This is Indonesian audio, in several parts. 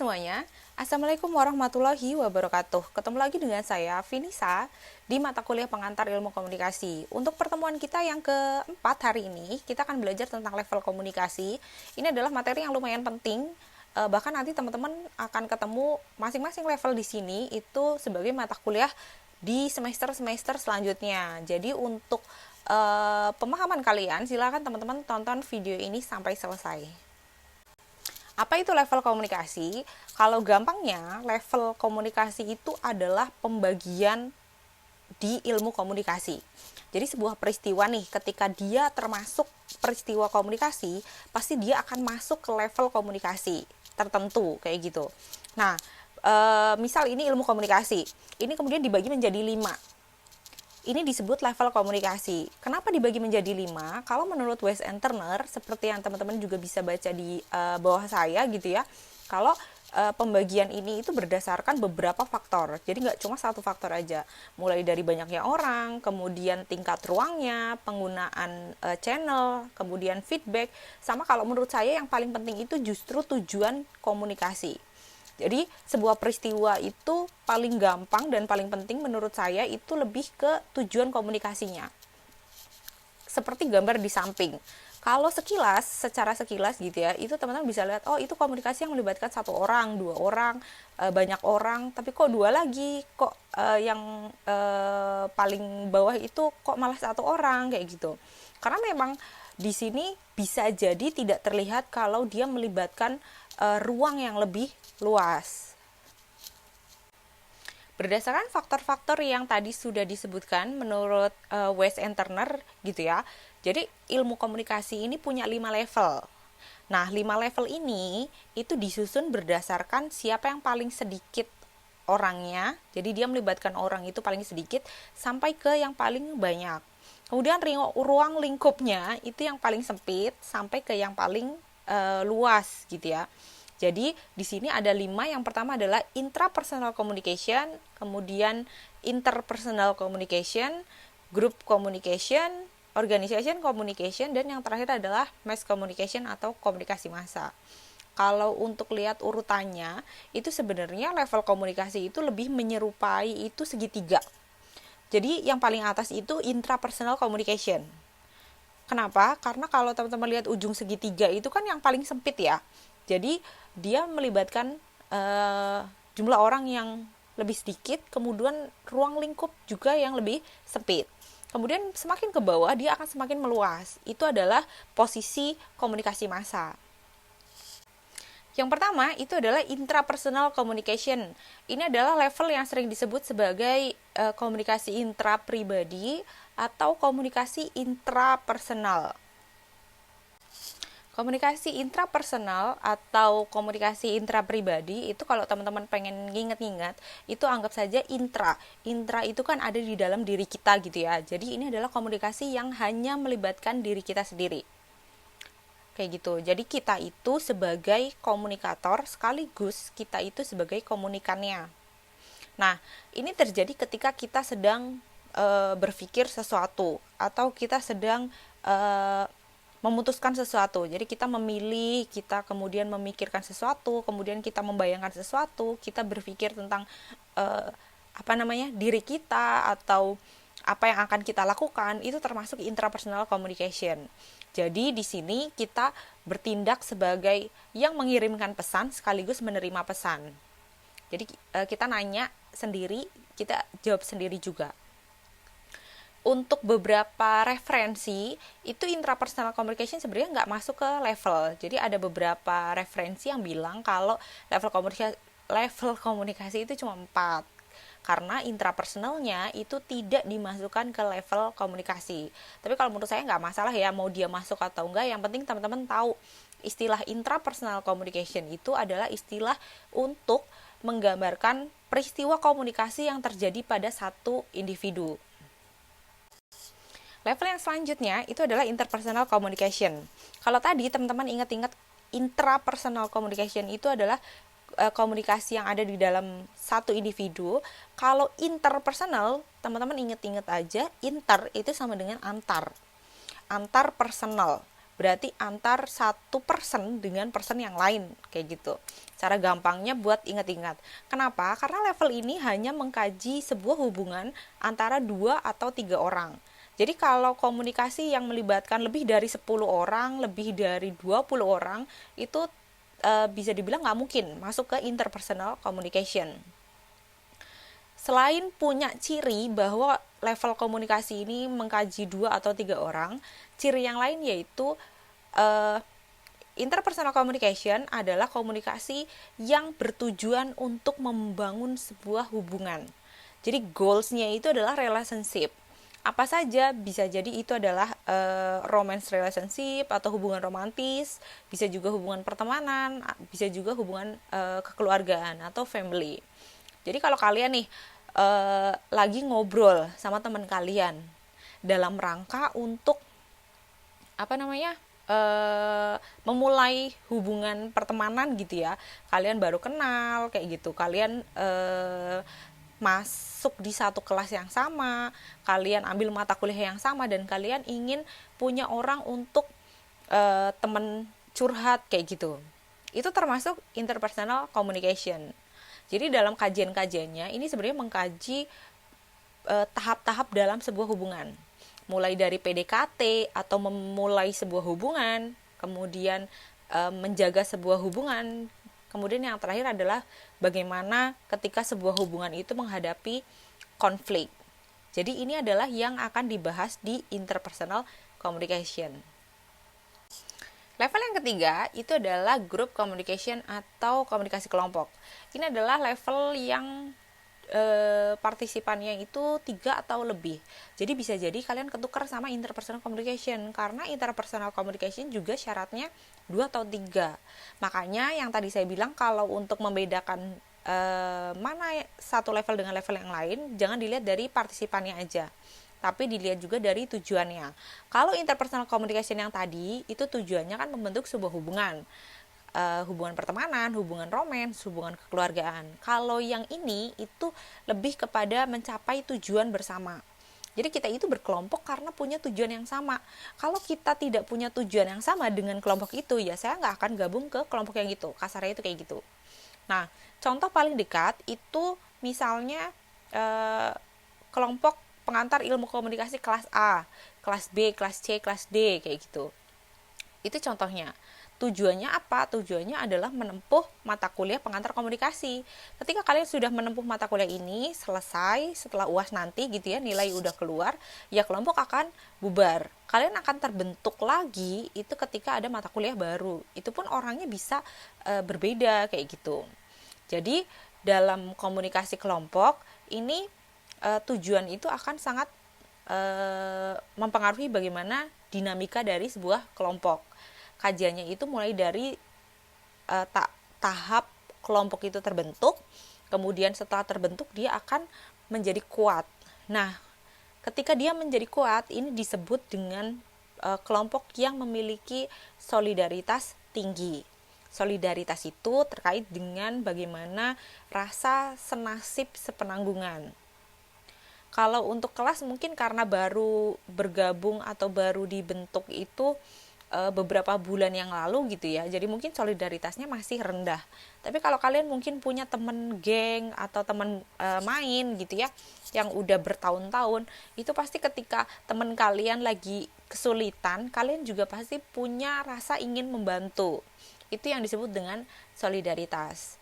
semuanya, Assalamualaikum warahmatullahi wabarakatuh. Ketemu lagi dengan saya, Vinisa, di mata kuliah pengantar ilmu komunikasi. Untuk pertemuan kita yang keempat hari ini, kita akan belajar tentang level komunikasi. Ini adalah materi yang lumayan penting, bahkan nanti teman-teman akan ketemu masing-masing level di sini, itu sebagai mata kuliah di semester-semester selanjutnya. Jadi untuk pemahaman kalian, silakan teman-teman tonton video ini sampai selesai. Apa itu level komunikasi? Kalau gampangnya, level komunikasi itu adalah pembagian di ilmu komunikasi. Jadi sebuah peristiwa nih, ketika dia termasuk peristiwa komunikasi, pasti dia akan masuk ke level komunikasi tertentu, kayak gitu. Nah, misal ini ilmu komunikasi, ini kemudian dibagi menjadi 5. Ini disebut level komunikasi. Kenapa dibagi menjadi 5? Kalau menurut Wes and Turner, seperti yang teman-teman juga bisa baca di bawah saya gitu ya, kalau pembagian ini itu berdasarkan beberapa faktor. Jadi nggak cuma satu faktor aja. Mulai dari banyaknya orang, kemudian tingkat ruangnya, penggunaan channel, kemudian feedback, sama kalau menurut saya yang paling penting itu justru tujuan komunikasi. Jadi sebuah peristiwa itu paling gampang dan paling penting menurut saya itu lebih ke tujuan komunikasinya. Seperti gambar di samping. Kalau sekilas, secara sekilas gitu ya, itu teman-teman bisa lihat, oh itu komunikasi yang melibatkan 1 orang, 2 orang, banyak orang, tapi kok 2 lagi, kok yang paling bawah itu kok malah 1 orang, kayak gitu. Karena memang di sini bisa jadi tidak terlihat kalau dia melibatkan ruang yang lebih luas. Berdasarkan faktor-faktor yang tadi sudah disebutkan menurut Wes and Turner gitu ya. Jadi ilmu komunikasi ini punya 5 level. Nah, 5 level ini itu disusun berdasarkan siapa yang paling sedikit orangnya. Jadi dia melibatkan orang itu paling sedikit sampai ke yang paling banyak. Kemudian ruang lingkupnya itu yang paling sempit sampai ke yang paling luas gitu ya. Jadi di sini ada 5. Yang pertama adalah intrapersonal communication, kemudian interpersonal communication, group communication, organization communication, dan yang terakhir adalah mass communication atau komunikasi massa. Kalau untuk lihat urutannya, itu sebenarnya level komunikasi itu lebih menyerupai itu segitiga. Jadi yang paling atas itu intrapersonal communication. Kenapa? Karena kalau teman-teman lihat ujung segitiga itu kan yang paling sempit ya. Jadi dia melibatkan jumlah orang yang lebih sedikit, kemudian ruang lingkup juga yang lebih sempit. Kemudian semakin ke bawah dia akan semakin meluas. Itu adalah posisi komunikasi massa. Yang pertama itu adalah intrapersonal communication. Ini adalah level yang sering disebut sebagai komunikasi intrapribadi atau komunikasi intrapersonal. Komunikasi intrapersonal atau komunikasi intrapribadi itu kalau teman-teman pengen nginget-nginget, itu anggap saja intra. Intra itu kan ada di dalam diri kita gitu ya. Jadi ini adalah komunikasi yang hanya melibatkan diri kita sendiri. Kayak gitu. Jadi kita itu sebagai komunikator sekaligus kita itu sebagai komunikannya. Nah, ini terjadi ketika kita sedang berpikir sesuatu atau kita sedang memutuskan sesuatu. Jadi kita memilih, kita kemudian memikirkan sesuatu, kemudian kita membayangkan sesuatu, kita berpikir tentang diri kita atau apa yang akan kita lakukan, itu termasuk intrapersonal communication. Jadi di sini kita bertindak sebagai yang mengirimkan pesan sekaligus menerima pesan. Jadi kita nanya sendiri, kita jawab sendiri juga. Untuk beberapa referensi, itu intrapersonal communication sebenarnya nggak masuk ke level. Jadi ada beberapa referensi yang bilang kalau level komunikasi itu cuma 4. Karena intrapersonalnya itu tidak dimasukkan ke level komunikasi. Tapi kalau menurut saya nggak masalah ya mau dia masuk atau enggak. Yang penting teman-teman tahu istilah intrapersonal communication itu adalah istilah untuk menggambarkan peristiwa komunikasi yang terjadi pada satu individu. Level yang selanjutnya itu adalah interpersonal communication. Kalau tadi teman-teman ingat-ingat intrapersonal communication itu adalah komunikasi yang ada di dalam satu individu. Kalau interpersonal, teman-teman ingat-ingat aja, inter itu sama dengan antar personal. berarti antar satu person dengan person yang lain, kayak gitu. Cara gampangnya buat ingat-ingat. Kenapa? Karena level ini hanya mengkaji sebuah hubungan antara 2 atau 3 orang. Jadi kalau komunikasi yang melibatkan lebih dari 10 orang, lebih dari 20 orang, itu bisa dibilang nggak mungkin masuk ke interpersonal communication. Selain punya ciri bahwa level komunikasi ini mengkaji 2 atau 3 orang, ciri yang lain yaitu interpersonal communication adalah komunikasi yang bertujuan untuk membangun sebuah hubungan. Jadi goals-nya itu adalah relationship. Apa saja, bisa jadi itu adalah romance relationship atau hubungan romantis, bisa juga hubungan pertemanan, bisa juga hubungan kekeluargaan atau family. Jadi kalau kalian nih lagi ngobrol sama teman kalian dalam rangka untuk memulai hubungan pertemanan gitu ya, kalian baru kenal kayak gitu, kalian masuk di satu kelas yang sama, kalian ambil mata kuliah yang sama, dan kalian ingin punya orang untuk teman curhat kayak gitu. Itu termasuk interpersonal communication. Jadi dalam kajian-kajiannya ini sebenarnya mengkaji tahap-tahap dalam sebuah hubungan. Mulai dari PDKT atau memulai sebuah hubungan, kemudian menjaga sebuah hubungan, kemudian yang terakhir adalah bagaimana ketika sebuah hubungan itu menghadapi konflik. Jadi ini adalah yang akan dibahas di interpersonal communication. Level yang ketiga itu adalah group communication atau komunikasi kelompok. Ini adalah level yang partisipannya itu 3 atau lebih. Jadi bisa jadi kalian ketukar sama interpersonal communication, karena interpersonal communication juga syaratnya 2 atau 3. Makanya yang tadi saya bilang, kalau untuk membedakan mana satu level dengan level yang lain, jangan dilihat dari partisipannya aja, tapi dilihat juga dari tujuannya. Kalau interpersonal communication yang tadi, itu tujuannya kan membentuk sebuah hubungan. Hubungan pertemanan, hubungan romans, hubungan kekeluargaan. Kalau yang ini itu lebih kepada mencapai tujuan bersama. Jadi kita itu berkelompok karena punya tujuan yang sama. Kalau kita tidak punya tujuan yang sama dengan kelompok itu, ya saya nggak akan gabung ke kelompok yang gitu. Kasarnya itu kayak gitu. Nah, contoh paling dekat itu misalnya kelompok pengantar ilmu komunikasi kelas A, kelas B, kelas C, kelas D, kayak gitu. Itu contohnya. Tujuannya apa? Tujuannya adalah menempuh mata kuliah pengantar komunikasi. Ketika kalian sudah menempuh mata kuliah ini, selesai setelah UAS nanti gitu ya, nilai udah keluar, ya kelompok akan bubar. Kalian akan terbentuk lagi itu ketika ada mata kuliah baru. Itu pun orangnya bisa berbeda kayak gitu. Jadi dalam komunikasi kelompok ini tujuan itu akan sangat mempengaruhi bagaimana dinamika dari sebuah kelompok. Kajiannya itu mulai dari tahap kelompok itu terbentuk, kemudian setelah terbentuk dia akan menjadi kuat. Nah, ketika dia menjadi kuat, ini disebut dengan kelompok yang memiliki solidaritas tinggi. Solidaritas itu terkait dengan bagaimana rasa senasib sepenanggungan. Kalau untuk kelas mungkin karena baru bergabung atau baru dibentuk itu beberapa bulan yang lalu gitu ya, jadi mungkin solidaritasnya masih rendah. Tapi kalau kalian mungkin punya temen geng atau temen main gitu ya, yang udah bertahun-tahun, itu pasti ketika temen kalian lagi kesulitan, kalian juga pasti punya rasa ingin membantu. Itu yang disebut dengan solidaritas.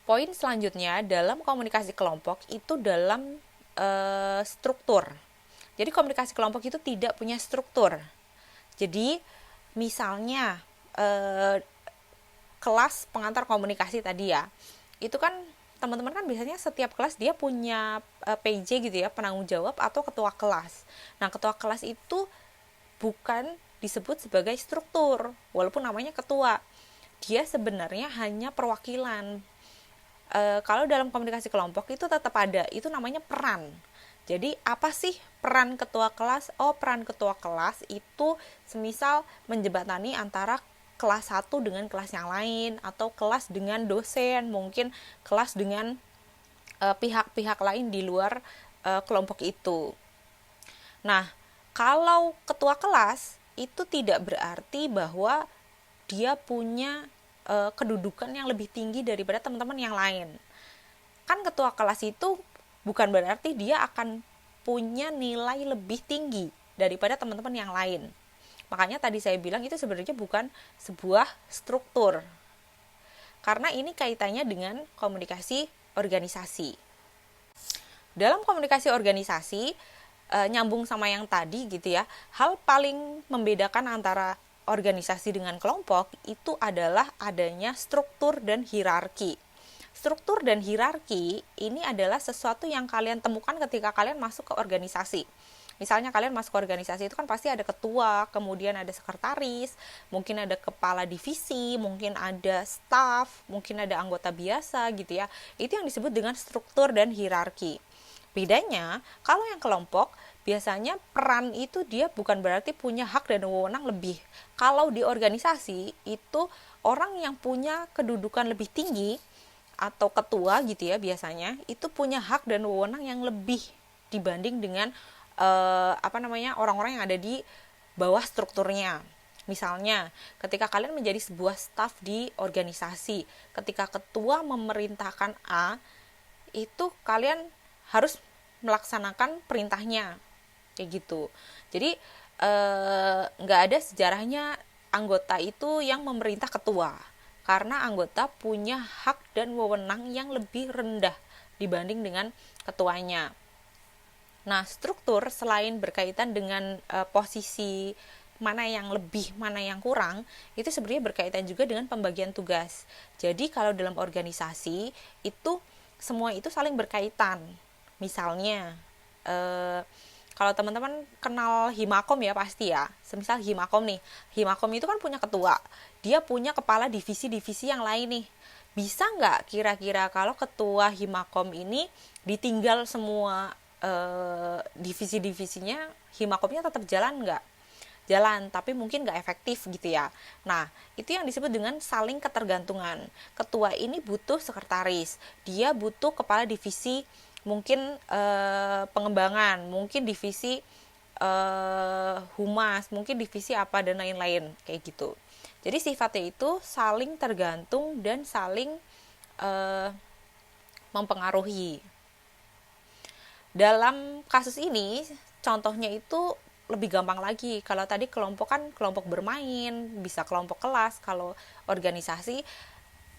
Poin selanjutnya dalam komunikasi kelompok itu dalam struktur. Jadi komunikasi kelompok itu tidak punya struktur. Jadi misalnya kelas pengantar komunikasi tadi ya, itu kan teman-teman kan biasanya setiap kelas dia punya PJ gitu ya, penanggung jawab atau ketua kelas. Nah, ketua kelas itu bukan disebut sebagai struktur, walaupun namanya ketua. Dia sebenarnya hanya perwakilan. Kalau dalam komunikasi kelompok itu tetap ada, itu namanya peran. Jadi apa sih peran ketua kelas? Oh, peran ketua kelas itu semisal menjembatani antara kelas 1 dengan kelas yang lain, atau kelas dengan dosen, mungkin kelas dengan pihak-pihak lain di luar kelompok itu. Nah, kalau ketua kelas itu tidak berarti bahwa dia punya kedudukan yang lebih tinggi daripada teman-teman yang lain. Kan ketua kelas itu bukan berarti dia akan punya nilai lebih tinggi daripada teman-teman yang lain. Makanya tadi saya bilang itu sebenarnya bukan sebuah struktur. Karena ini kaitannya dengan komunikasi organisasi. Dalam komunikasi organisasi, nyambung sama yang tadi gitu ya, hal paling membedakan antara organisasi dengan kelompok itu adalah adanya struktur dan hierarki. Struktur dan hierarki ini adalah sesuatu yang kalian temukan ketika kalian masuk ke organisasi. Misalnya kalian masuk ke organisasi itu kan pasti ada ketua, kemudian ada sekretaris, mungkin ada kepala divisi, mungkin ada staff, mungkin ada anggota biasa gitu ya. Itu yang disebut dengan struktur dan hierarki. Bedanya, kalau yang kelompok, biasanya peran itu dia bukan berarti punya hak dan wewenang lebih. Kalau di organisasi, itu orang yang punya kedudukan lebih tinggi, atau ketua gitu ya biasanya, itu punya hak dan wewenang yang lebih dibanding dengan orang-orang yang ada di bawah strukturnya. Misalnya, ketika kalian menjadi sebuah staf di organisasi, ketika ketua memerintahkan A, itu kalian harus melaksanakan perintahnya kayak gitu. Jadi nggak ada sejarahnya anggota itu yang memerintah ketua, karena anggota punya hak dan wewenang yang lebih rendah dibanding dengan ketuanya. Nah, struktur selain berkaitan dengan posisi mana yang lebih, mana yang kurang, itu sebenarnya berkaitan juga dengan pembagian tugas. Jadi kalau dalam organisasi itu semua itu saling berkaitan. Misalnya, kalau teman-teman kenal Himakom ya pasti ya. Semisal Himakom nih, Himakom itu kan punya ketua, dia punya kepala divisi-divisi yang lain nih. Bisa nggak kira-kira kalau ketua Himakom ini ditinggal semua divisi-divisinya, Himakomnya tetap jalan nggak? Jalan, tapi mungkin nggak efektif gitu ya. Nah, itu yang disebut dengan saling ketergantungan. Ketua ini butuh sekretaris, dia butuh kepala divisi, mungkin pengembangan, mungkin divisi humas, mungkin divisi apa dan lain-lain kayak gitu. Jadi sifatnya itu saling tergantung dan saling mempengaruhi. Dalam kasus ini, contohnya itu lebih gampang lagi. Kalau tadi kelompok kan kelompok bermain, bisa kelompok kelas. Kalau organisasi,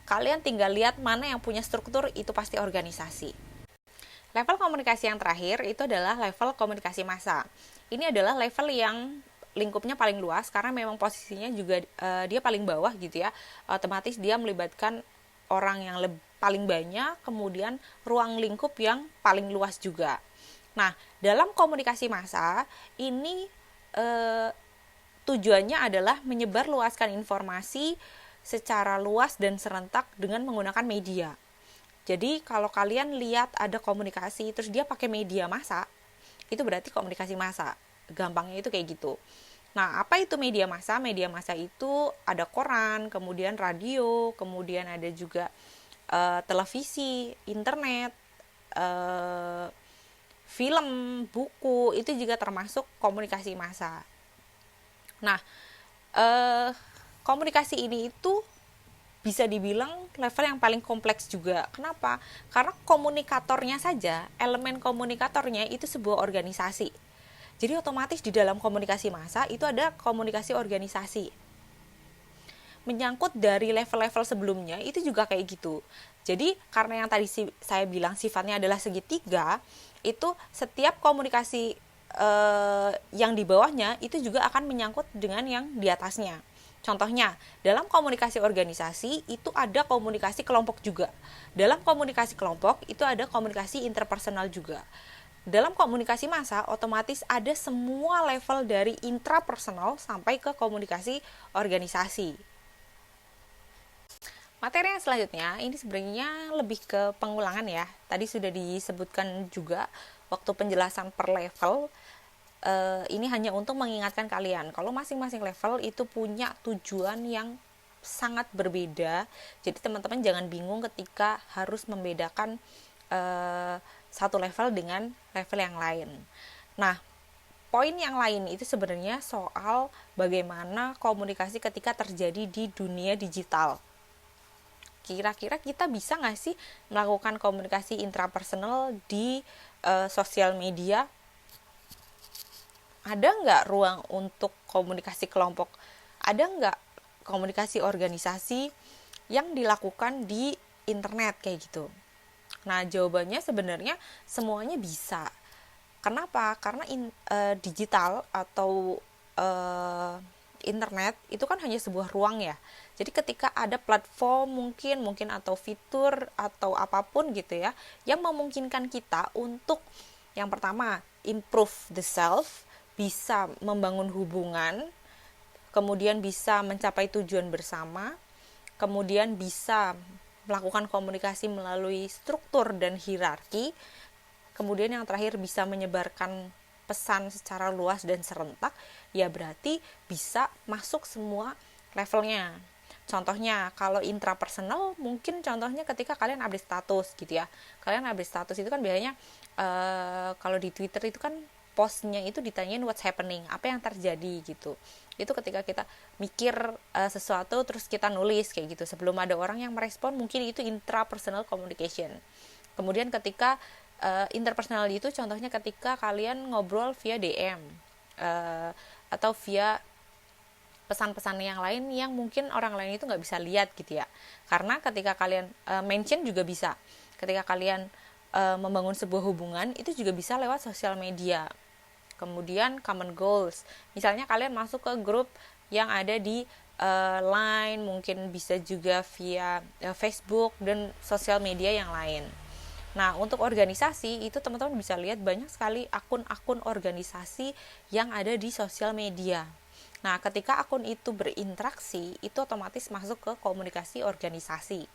kalian tinggal lihat mana yang punya struktur, itu pasti organisasi. Level komunikasi yang terakhir itu adalah level komunikasi massa. Ini adalah level yang lingkupnya paling luas karena memang posisinya juga dia paling bawah gitu ya. Otomatis dia melibatkan orang yang paling banyak, kemudian ruang lingkup yang paling luas juga. Nah, dalam komunikasi massa ini tujuannya adalah menyebarluaskan informasi secara luas dan serentak dengan menggunakan media. Jadi kalau kalian lihat ada komunikasi terus dia pakai media massa, itu berarti komunikasi massa. Gampangnya itu kayak gitu. Nah, apa itu media massa? Media massa itu ada koran, kemudian radio, kemudian ada juga televisi, internet, film, buku, itu juga termasuk komunikasi massa. Nah, komunikasi ini itu bisa dibilang level yang paling kompleks juga. Kenapa? Karena komunikatornya saja, elemen komunikatornya itu sebuah organisasi. Jadi otomatis di dalam komunikasi massa itu ada komunikasi organisasi. Menyangkut dari level-level sebelumnya itu juga kayak gitu. Jadi karena yang tadi saya bilang sifatnya adalah segitiga, itu setiap komunikasi yang di bawahnya itu juga akan menyangkut dengan yang di atasnya. Contohnya, dalam komunikasi organisasi itu ada komunikasi kelompok juga. Dalam komunikasi kelompok itu ada komunikasi interpersonal juga. Dalam komunikasi massa otomatis ada semua level dari intrapersonal sampai ke komunikasi organisasi. Materi yang selanjutnya ini sebenarnya lebih ke pengulangan ya. Tadi sudah disebutkan juga waktu penjelasan per level. Ini hanya untuk mengingatkan kalian kalau masing-masing level itu punya tujuan yang sangat berbeda. Jadi teman-teman jangan bingung ketika harus membedakan satu level dengan level yang lain. Nah, poin yang lain itu sebenarnya soal bagaimana komunikasi ketika terjadi di dunia digital. Kira-kira kita bisa nggak sih melakukan komunikasi intrapersonal di sosial media? Ada nggak ruang untuk komunikasi kelompok? Ada nggak komunikasi organisasi yang dilakukan di internet kayak gitu? Nah, jawabannya sebenarnya semuanya bisa. Kenapa? Karena digital atau internet itu kan hanya sebuah ruang ya. Jadi ketika ada platform mungkin atau fitur atau apapun gitu ya yang memungkinkan kita untuk yang pertama improve the self, bisa membangun hubungan, kemudian bisa mencapai tujuan bersama, kemudian bisa melakukan komunikasi melalui struktur dan hierarki, kemudian yang terakhir bisa menyebarkan pesan secara luas dan serentak, ya berarti bisa masuk semua levelnya. Contohnya, kalau intrapersonal, mungkin contohnya ketika kalian update status gitu ya. Kalian update status itu kan biasanya, kalau di Twitter itu kan postnya itu ditanyain what's happening, apa yang terjadi gitu. Itu ketika kita mikir sesuatu terus kita nulis kayak gitu. Sebelum ada orang yang merespon, mungkin itu intrapersonal communication. Kemudian ketika interpersonal itu contohnya ketika kalian ngobrol via DM atau via pesan-pesan yang lain yang mungkin orang lain itu nggak bisa lihat gitu ya. Karena ketika kalian mention juga bisa. Ketika kalian membangun sebuah hubungan itu juga bisa lewat sosial media. Kemudian common goals. Misalnya kalian masuk ke grup yang ada di Line, mungkin bisa juga via Facebook dan sosial media yang lain. Nah, untuk organisasi itu teman-teman bisa lihat banyak sekali akun-akun organisasi yang ada di sosial media. Nah, ketika akun itu berinteraksi, itu otomatis masuk ke komunikasi organisasi.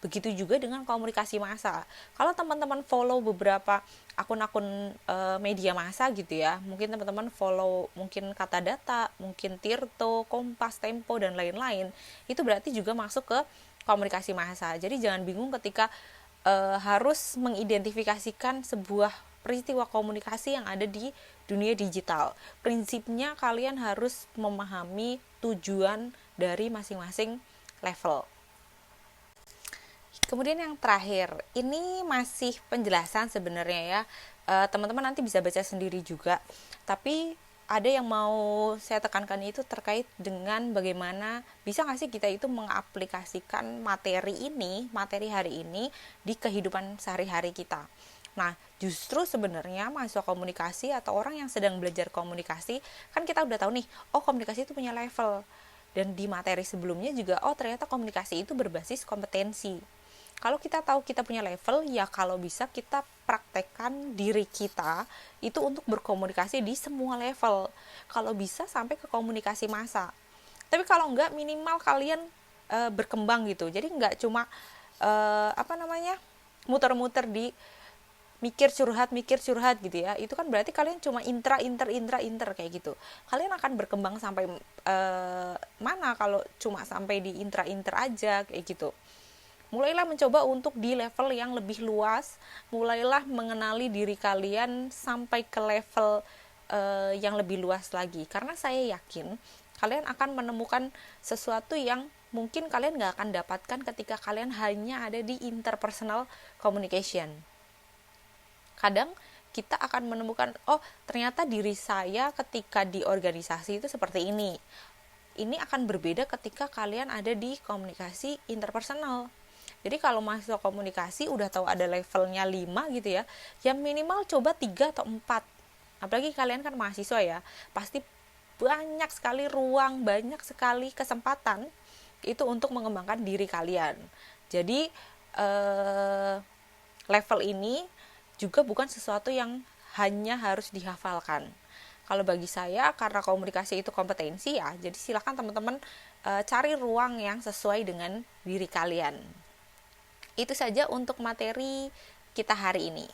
Begitu juga dengan komunikasi massa. Kalau teman-teman follow beberapa akun-akun media massa gitu ya, mungkin teman-teman follow mungkin Kata Data, mungkin Tirto, Kompas, Tempo, dan lain-lain, itu berarti juga masuk ke komunikasi massa. Jadi jangan bingung ketika harus mengidentifikasikan sebuah peristiwa komunikasi yang ada di dunia digital. Prinsipnya kalian harus memahami tujuan dari masing-masing level. Kemudian yang terakhir, ini masih penjelasan sebenarnya ya. Teman-teman nanti bisa baca sendiri juga. Tapi ada yang mau saya tekankan itu terkait dengan bagaimana bisa nggak sih kita itu mengaplikasikan materi hari ini di kehidupan sehari-hari kita. Nah, justru sebenarnya mahasiswa komunikasi atau orang yang sedang belajar komunikasi, kan kita udah tahu nih, oh komunikasi itu punya level. Dan di materi sebelumnya juga, oh ternyata komunikasi itu berbasis kompetensi. Kalau kita tahu kita punya level, ya kalau bisa kita praktekkan diri kita itu untuk berkomunikasi di semua level. Kalau bisa sampai ke komunikasi massa. Tapi kalau enggak, minimal kalian berkembang gitu. Jadi enggak cuma muter-muter di mikir curhat gitu ya. Itu kan berarti kalian cuma inter kayak gitu. Kalian akan berkembang sampai mana kalau cuma sampai di intra aja kayak gitu. Mulailah mencoba untuk di level yang lebih luas, mulailah mengenali diri kalian sampai ke level yang lebih luas lagi. Karena saya yakin kalian akan menemukan sesuatu yang mungkin kalian gak akan dapatkan ketika kalian hanya ada di interpersonal communication. Kadang kita akan menemukan, oh ternyata diri saya ketika di organisasi itu seperti ini. Ini akan berbeda ketika kalian ada di komunikasi interpersonal. Jadi kalau mahasiswa komunikasi udah tahu ada levelnya 5 gitu ya, yang minimal coba 3 atau 4. Apalagi kalian kan mahasiswa ya, pasti banyak sekali ruang, banyak sekali kesempatan itu untuk mengembangkan diri kalian. Jadi level ini juga bukan sesuatu yang hanya harus dihafalkan. Kalau bagi saya, karena komunikasi itu kompetensi ya, jadi silakan teman-teman cari ruang yang sesuai dengan diri kalian. Itu saja untuk materi kita hari ini.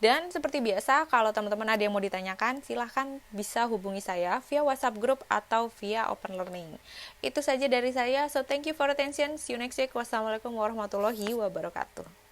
Dan seperti biasa, kalau teman-teman ada yang mau ditanyakan, silahkan bisa hubungi saya via WhatsApp group atau via Open Learning. Itu saja dari saya. So, thank you for attention. See you next week. Wassalamualaikum warahmatullahi wabarakatuh.